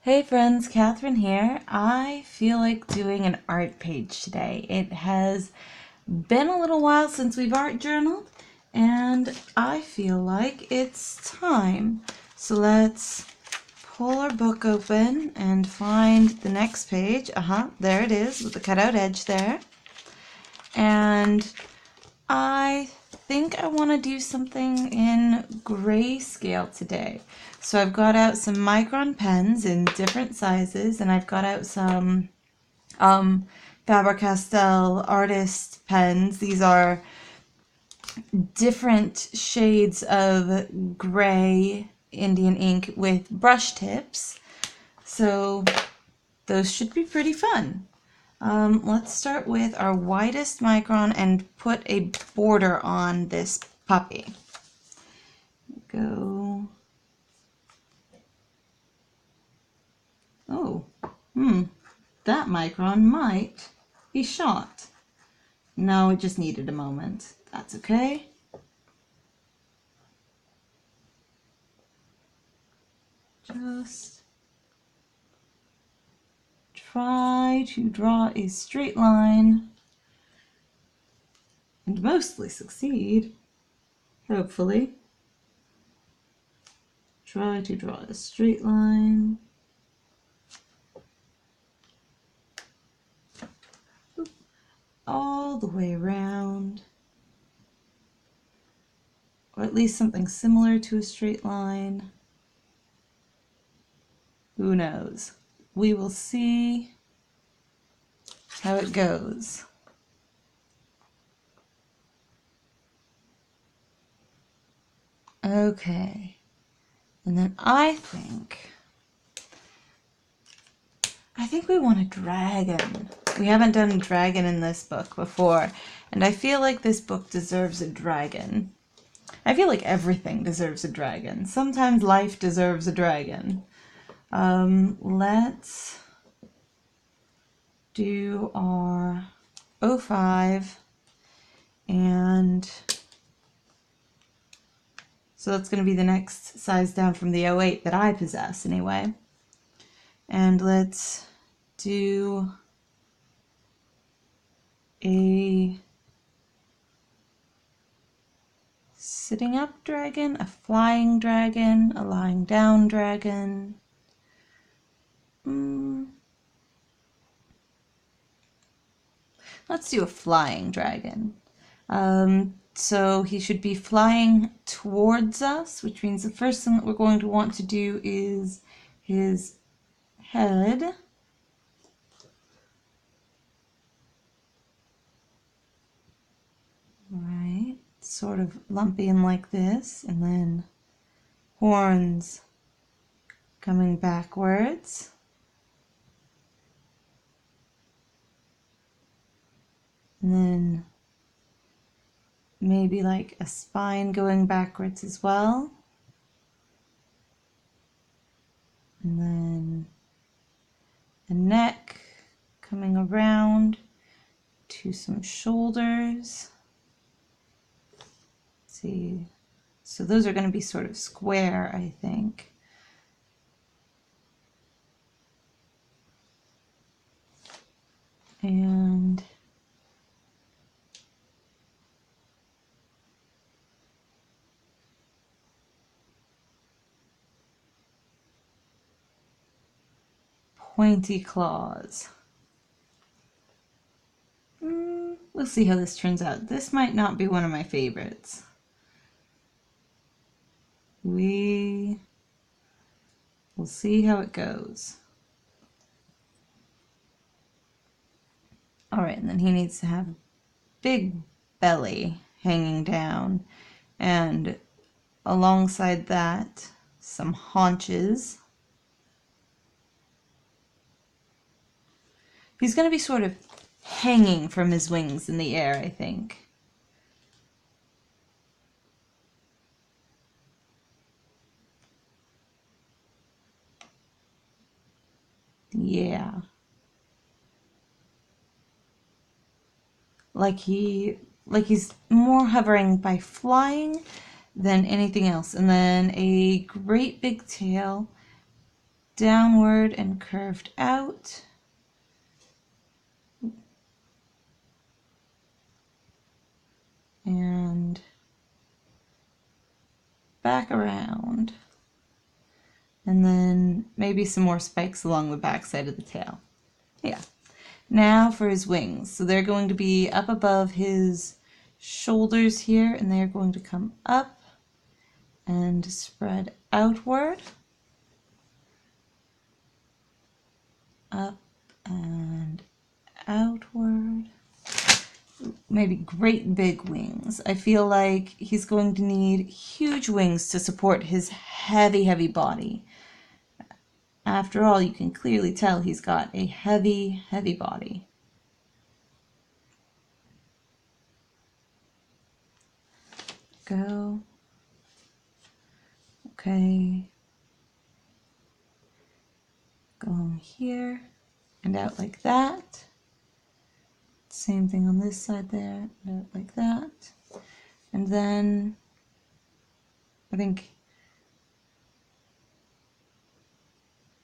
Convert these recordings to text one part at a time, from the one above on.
Hey friends, Catherine here. I feel like doing an art page today. It has been a little while since we've art journaled, and I feel like it's time. So let's pull our book open and find the next page. There it is with the cutout edge there. And I think I want to do something in grayscale today. So I've got out some Micron pens in different sizes, and I've got out some Faber-Castell artist pens. These are different shades of gray Indian ink with brush tips. So those should be pretty fun. Let's start with our widest Micron and put a border on this puppy. Go. Oh, that Micron might be shot. No, it just needed a moment. That's okay. Just try to draw a straight line and mostly succeed, hopefully. Try to draw a straight line. All the way around, or at least something similar to a straight line. Who knows? We will see how it goes. Okay, and then I think we want a dragon. We haven't done a dragon in this book before, and I feel like this book deserves a dragon. I feel like everything deserves a dragon. Sometimes life deserves a dragon. Let's do our 05, and so that's going to be the next size down from the 08 that I possess anyway. And let's do a sitting up dragon, a flying dragon, a lying down dragon. Let's do a flying dragon. So he should be flying towards us, which means the first thing that we're going to want to do is his head. Right, sort of lumpy and like this, and then horns coming backwards. And then maybe like a spine going backwards as well. And then a neck coming around to some shoulders. Let's see. So those are going to be sort of square, I think. And pointy claws. We'll see how this turns out. This might not be one of my favorites. We will see how it goes. All right, and then he needs to have a big belly hanging down, and alongside that, some haunches. He's going to be sort of hanging from his wings in the air, I think. Yeah. Like he's more hovering by flying than anything else. And then a great big tail downward and curved out. And back around. And then maybe some more spikes along the back side of the tail. Yeah. Now for his wings. So they're going to be up above his shoulders here, and they're going to come up and spread outward. Up and outward. Maybe great big wings. I feel like he's going to need huge wings to support his heavy, heavy body. After all, you can clearly tell he's got a heavy, heavy body. Go. Okay. Go on here and out like that. Same thing on this side there, and out like that. And then I think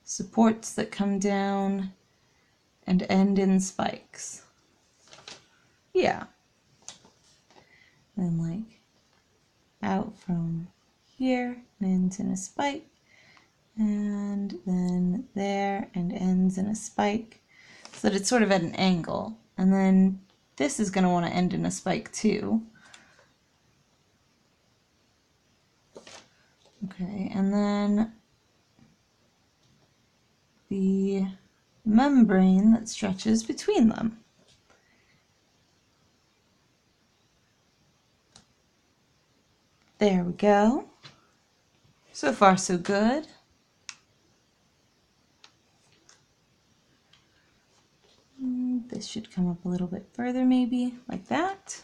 supports that come down and end in spikes. Yeah. And like out from here and ends in a spike, and then there and ends in a spike, so that it's sort of at an angle. And then this is going to want to end in a spike too. Okay, and then the membrane that stretches between them. There we go. So far, so good. This should come up a little bit further, maybe, like that.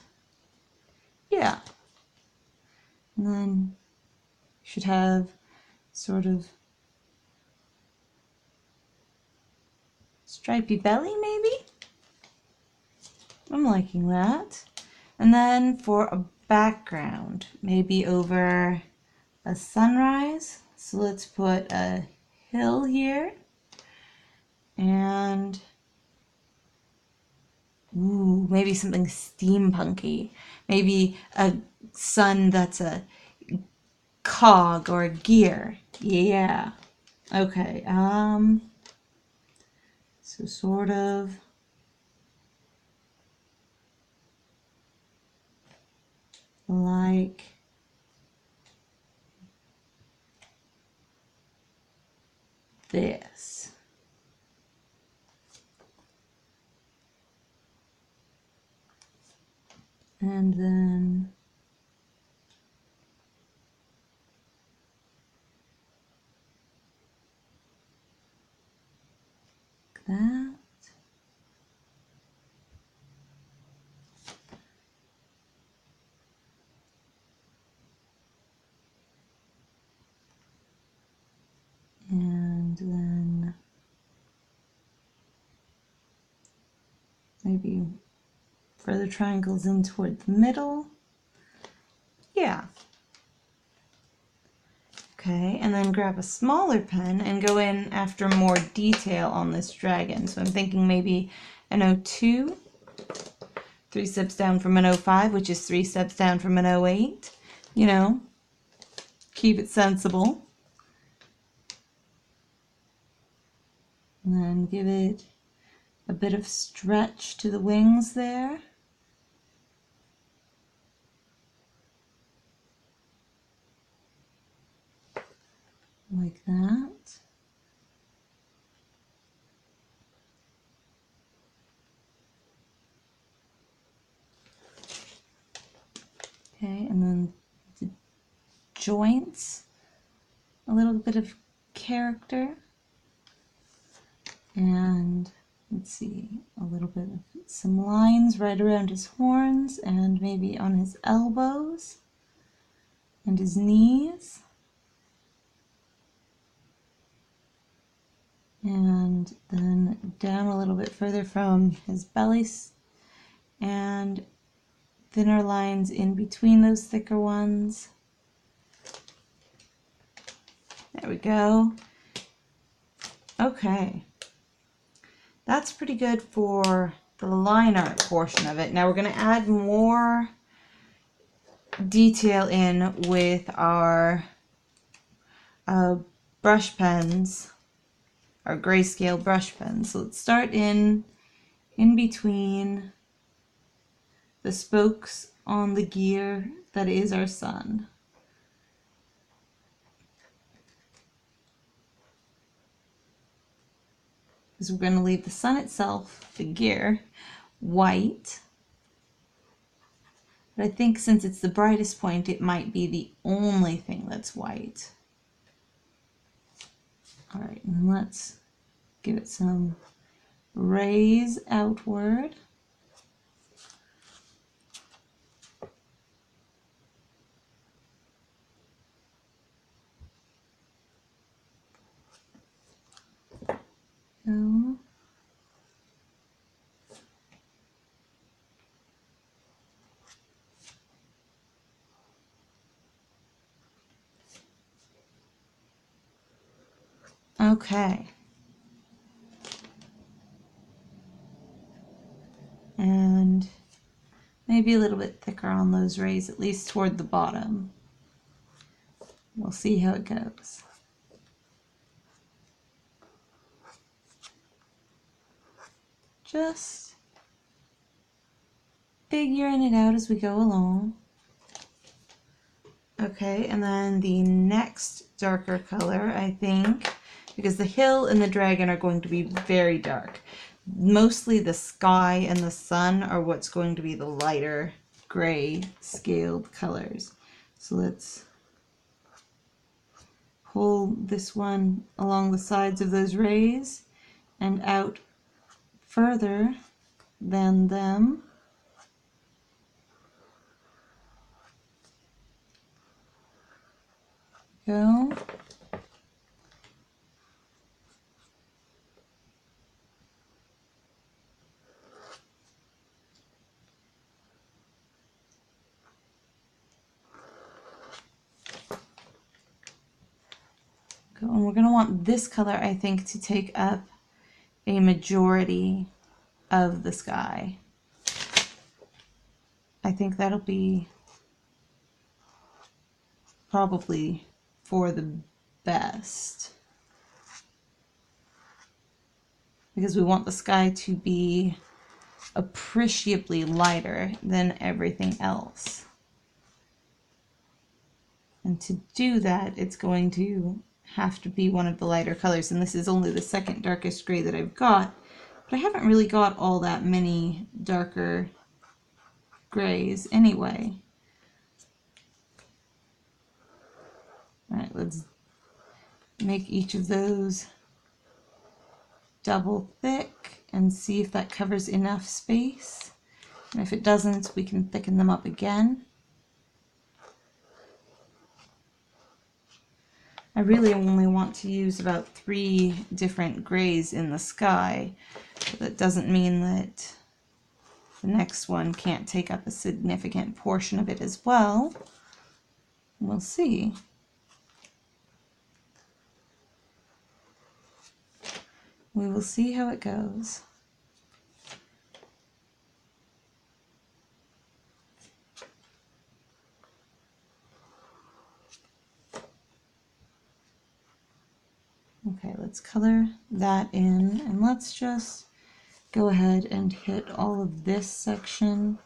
Yeah. And then you should have sort of stripy belly, maybe? I'm liking that. And then for a background, maybe over a sunrise. So let's put a hill here. And ooh, maybe something steampunky. Maybe a sun that's a cog or a gear. Yeah. Okay. So sort of like this. And then like that. And then maybe further triangles in toward the middle. Yeah. Okay, and then grab a smaller pen and go in after more detail on this dragon. So I'm thinking maybe an 02, 3 steps down from an 05, which is 3 steps down from an 08. You know, keep it sensible. And then give it a bit of stretch to the wings there. Like that. Okay, and then the joints, a little bit of character. And let's see, a little bit of some lines right around his horns and maybe on his elbows and his knees. And then down a little bit further from his belly and thinner lines in between those thicker ones. There we go. Okay. That's pretty good for the line art portion of it. Now we're going to add more detail in with our brush pens, our Grayscale brush pens. So let's start in between the spokes on the gear that is our sun. Because we're going to leave the sun itself, the gear, white. But I think since it's the brightest point, it might be the only thing that's white. All right, and let's give it some rays outward. Go. Okay. And maybe a little bit thicker on those rays, at least toward the bottom. We'll see how it goes. Just figuring it out as we go along. Okay, and then the next darker color, I think, because the hill and the dragon are going to be very dark. Mostly the sky and the sun are what's going to be the lighter gray scaled colors. So let's pull this one along the sides of those rays and out further than them. Go. And we're going to want this color, I think, to take up a majority of the sky. I think that'll be probably for the best. Because we want the sky to be appreciably lighter than everything else. And to do that, it's going to have to be one of the lighter colors, and this is only the second darkest gray that I've got, but I haven't really got all that many darker grays anyway. All right, let's make each of those double thick and see if that covers enough space, and if it doesn't, we can thicken them up again. I really only want to use about 3 different grays in the sky, but that doesn't mean that the next one can't take up a significant portion of it as well. We'll see. We will see how it goes. Okay, let's color that in, and let's just go ahead and hit all of this section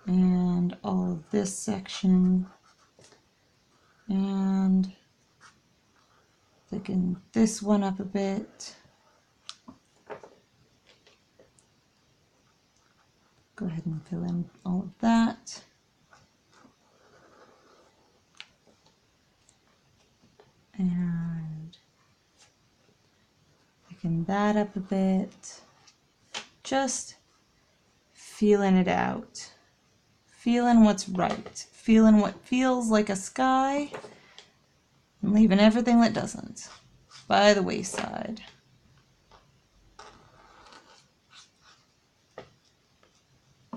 and all of this section and thicken this one up a bit. Go ahead and fill in all of that. And thicken that up a bit. Just feeling it out. Feeling what's right. Feeling what feels like a sky and leaving everything that doesn't by the wayside.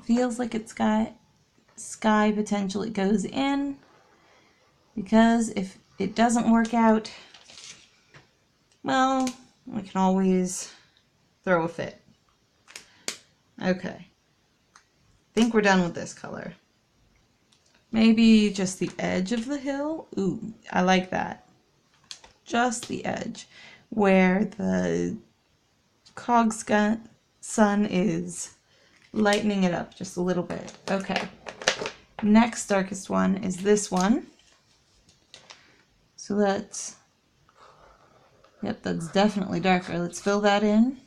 Feels like it's got sky potential, it goes in, because if it doesn't work out, well, we can always throw a fit. Okay. I think we're done with this color. Maybe just the edge of the hill. Ooh, I like that. Just the edge where the cog sun is lightening it up just a little bit. Okay. Next darkest one is this one. So that's, yep, that's definitely darker. Let's fill that in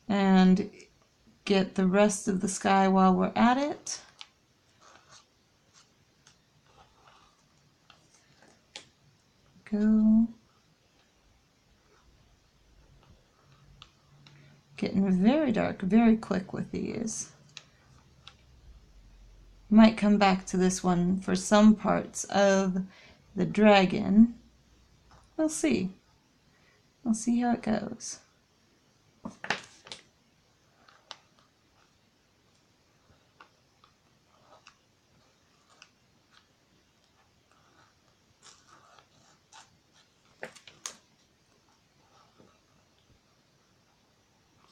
and get the rest of the sky while we're at it. Go. Getting very dark, very quick with these. Might come back to this one for some parts of the dragon. We'll see. We'll see how it goes.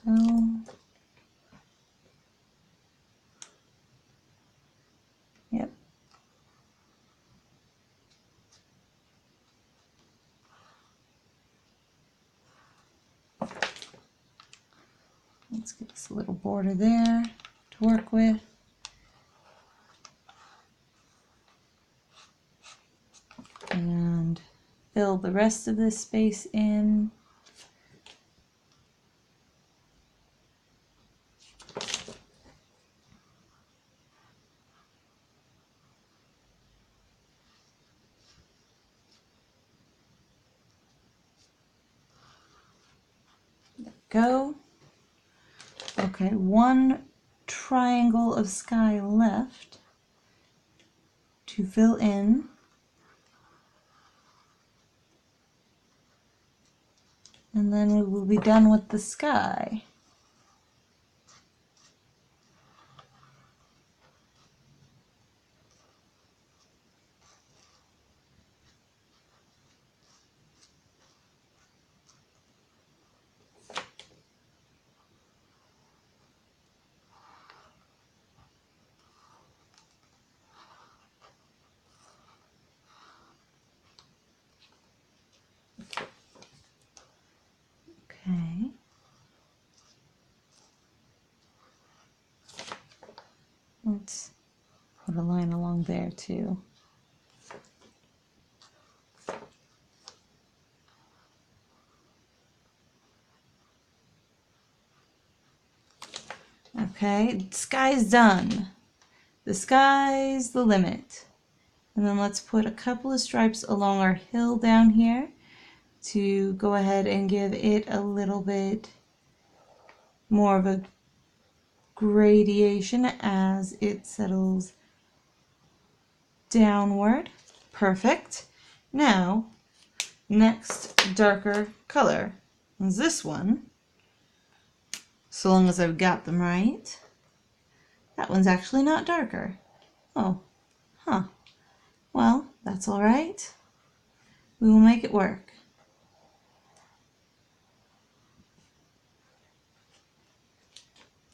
Go. Yep. Let's get this little border there to work with. And fill the rest of this space in. Go. Okay, one triangle of sky left to fill in. And then we will be done with the sky. Okay. Let's put a line along there too. Okay, sky's done. The sky's the limit. And then let's put a couple of stripes along our hill down here to go ahead and give it a little bit more of a gradation as it settles downward. Perfect. Now, next darker color is this one. So long as I've got them right. That one's actually not darker. Oh, huh. Well, that's all right. We will make it work.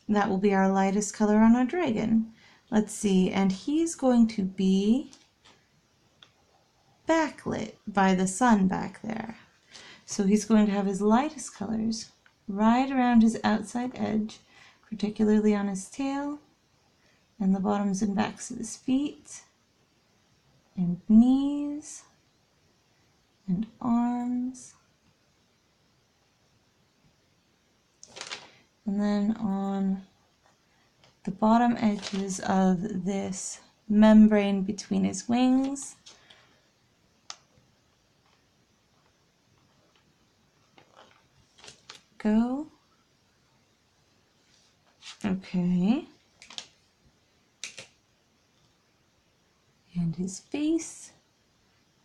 That will be our lightest color on our dragon. Let's see, and he's going to be backlit by the sun back there. So he's going to have his lightest colors right around his outside edge, particularly on his tail, and the bottoms and backs of his feet, and knees, and arms. And then on the bottom edges of this membrane between his wings, go. Okay. And his face,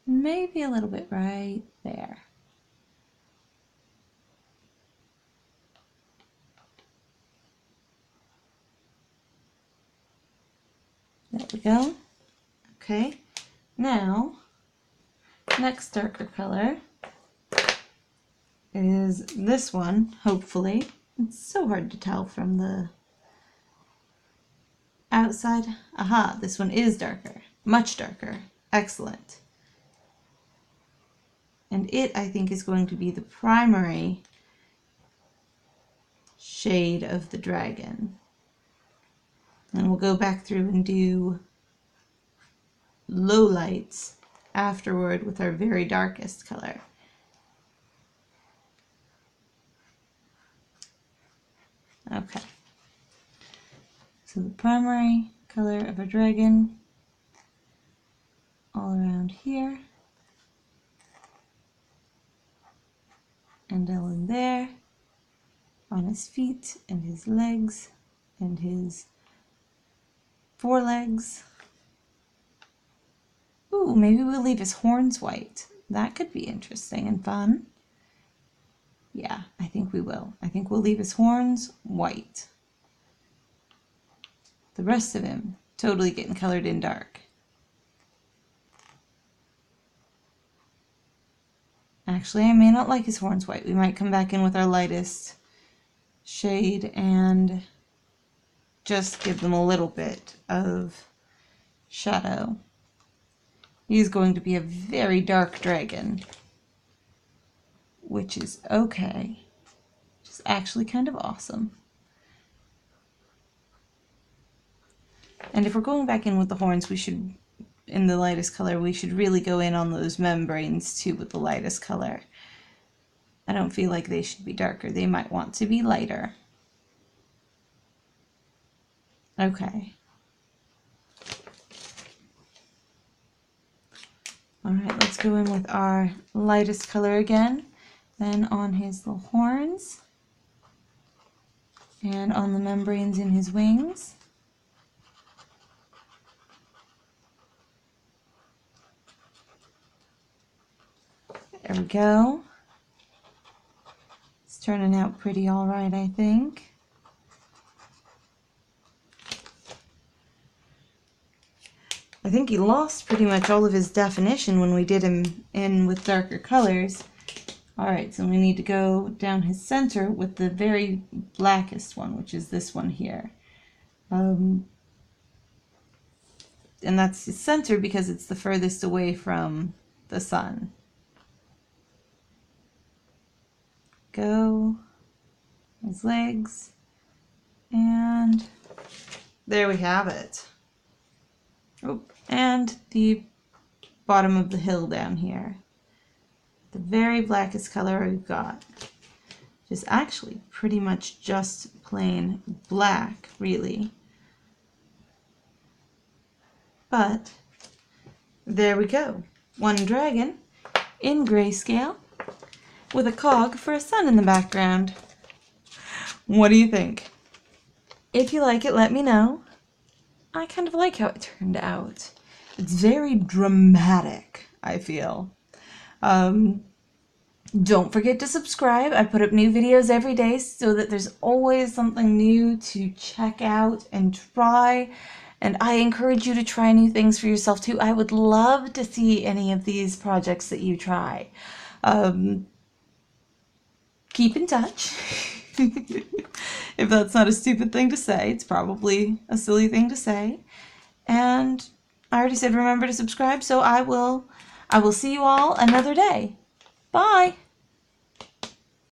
maybe a little bit right there. There we go. Okay, now, next darker color is this one, hopefully. It's so hard to tell from the outside. Aha, this one is darker, much darker. Excellent. And it, I think, is going to be the primary shade of the dragon. And we'll go back through and do low lights afterward with our very darkest color. Okay. So the primary color of a dragon all around here. And down there, on his feet and his legs and his forelegs. Ooh, maybe we'll leave his horns white. That could be interesting and fun. Yeah, I think we will. I think we'll leave his horns white. The rest of him totally getting colored in dark. Actually, I may not like his horns white. We might come back in with our lightest shade and just give them a little bit of shadow. He's going to be a very dark dragon, which is okay. Which is actually kind of awesome. And if we're going back in with the horns, we should, in the lightest color, we should really go in on those membranes too with the lightest color. I don't feel like they should be darker. They might want to be lighter. Okay. All right, let's go in with our lightest color again. Then on his little horns and on the membranes in his wings. There we go. It's turning out pretty all right, I think. I think he lost pretty much all of his definition when we did him in with darker colors. All right, so we need to go down his center with the very blackest one, which is this one here. And that's his center because it's the furthest away from the sun. Go, his legs, and there we have it. Oh, and the bottom of the hill down here. The very blackest color we've got. Just actually pretty much just plain black, really. But there we go. One dragon in grayscale with a cog for a sun in the background. What do you think? If you like it, let me know. I kind of like how it turned out. It's very dramatic, I feel. Don't forget to subscribe. I put up new videos every day so that there's always something new to check out and try. And I encourage you to try new things for yourself too. I would love to see any of these projects that you try. Keep in touch. If that's not a stupid thing to say, it's probably a silly thing to say. And I already said remember to subscribe, so I will see you all another day. Bye!